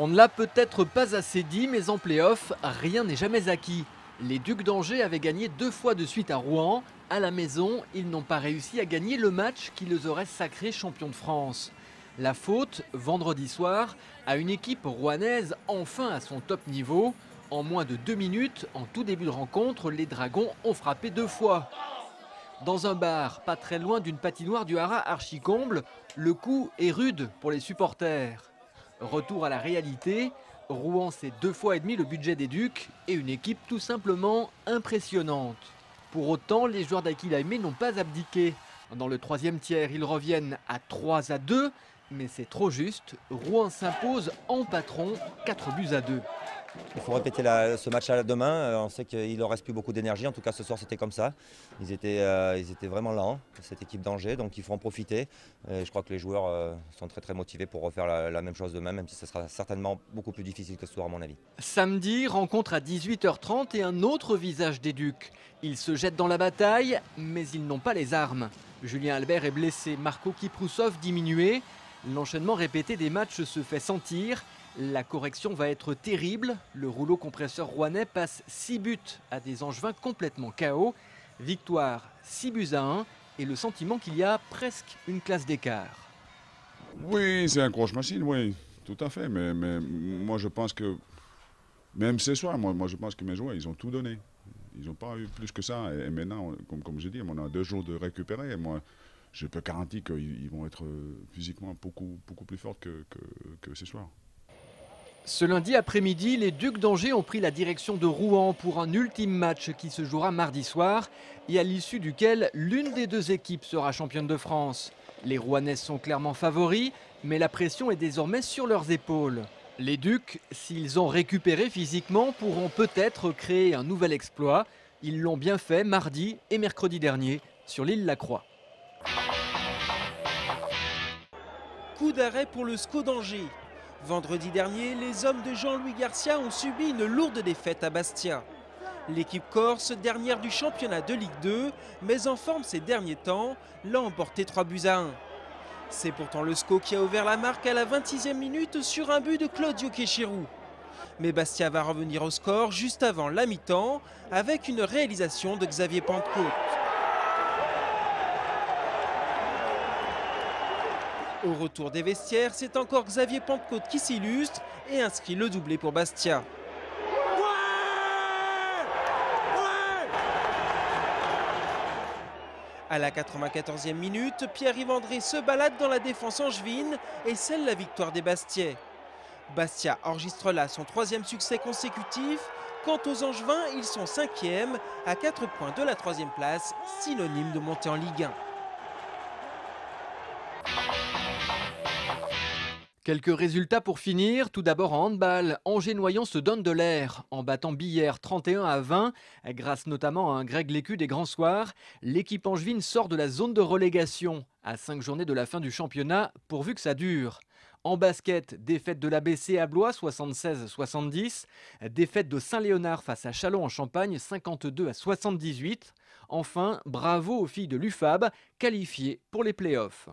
On ne l'a peut-être pas assez dit, mais en play-off, rien n'est jamais acquis. Les Ducs d'Angers avaient gagné 2 fois de suite à Rouen. À la maison, ils n'ont pas réussi à gagner le match qui les aurait sacrés champions de France. La faute, vendredi soir, à une équipe rouennaise enfin à son top niveau. En moins de 2 minutes, en tout début de rencontre, les Dragons ont frappé 2 fois. Dans un bar, pas très loin d'une patinoire du Haras archi-comble, le coup est rude pour les supporters. Retour à la réalité, Rouen c'est 2 fois et demi le budget des Ducs et une équipe tout simplement impressionnante. Pour autant, les joueurs d'Aquila Aimé n'ont pas abdiqué. Dans le troisième tiers, ils reviennent à 3-2, mais c'est trop juste. Rouen s'impose en patron, 4-2. Il faut répéter ce match-là demain. On sait qu'il ne leur reste plus beaucoup d'énergie. En tout cas, ce soir, c'était comme ça. Ils étaient vraiment lents, cette équipe d'Angers. Donc, il faut en profiter. Et je crois que les joueurs sont très, très motivés pour refaire la même chose demain, même si ce sera certainement beaucoup plus difficile que ce soir, à mon avis. Samedi, rencontre à 18h30 et un autre visage des Ducs. Ils se jettent dans la bataille, mais ils n'ont pas les armes. Julien Albert est blessé, Marco Kiproussov diminué. L'enchaînement répété des matchs se fait sentir. La correction va être terrible. Le rouleau compresseur rouennais passe 6 buts à des Angevins complètement KO. Victoire 6-1 et le sentiment qu'il y a presque une classe d'écart. Oui, c'est une grosse machine, oui, tout à fait. Mais moi, je pense que, même ce soir, moi, je pense que mes joueurs, ils ont tout donné. Ils n'ont pas eu plus que ça. Et maintenant, comme je dis, on a 2 jours de récupérer. Et moi, je peux garantir qu'ils vont être physiquement beaucoup plus forts que ce soir. Ce lundi après-midi, les Ducs d'Angers ont pris la direction de Rouen pour un ultime match qui se jouera mardi soir et à l'issue duquel l'une des 2 équipes sera championne de France. Les Rouennais sont clairement favoris, mais la pression est désormais sur leurs épaules. Les Ducs, s'ils ont récupéré physiquement, pourront peut-être créer un nouvel exploit. Ils l'ont bien fait mardi et mercredi dernier sur l'île Lacroix. Coup d'arrêt pour le SCO d'Angers. Vendredi dernier, les hommes de Jean-Louis Garcia ont subi une lourde défaite à Bastia. L'équipe corse, dernière du championnat de Ligue 2, mais en forme ces derniers temps, l'a emporté 3-1. C'est pourtant le SCO qui a ouvert la marque à la 26e minute sur un but de Claudio Quechirou. Mais Bastia va revenir au score juste avant la mi-temps avec une réalisation de Xavier Pentecôte. Au retour des vestiaires, c'est encore Xavier Pentecôte qui s'illustre et inscrit le doublé pour Bastia. À la 94e minute, Pierre-Yves André se balade dans la défense angevine et scelle la victoire des Bastiais. Bastia enregistre là son 3e succès consécutif. Quant aux Angevins, ils sont 5e à 4 points de la 3e place, synonyme de montée en Ligue 1. Quelques résultats pour finir. Tout d'abord en handball, Angers-Noyon se donne de l'air en battant Billère 31-20. Grâce notamment à un Greg Lécu des Grands Soirs, l'équipe angevine sort de la zone de relégation à 5 journées de la fin du championnat, pourvu que ça dure. En basket, défaite de l'ABC à Blois 76-70. Défaite de Saint-Léonard face à Châlons en Champagne 52-78. Enfin, bravo aux filles de l'UFAB, qualifiées pour les playoffs.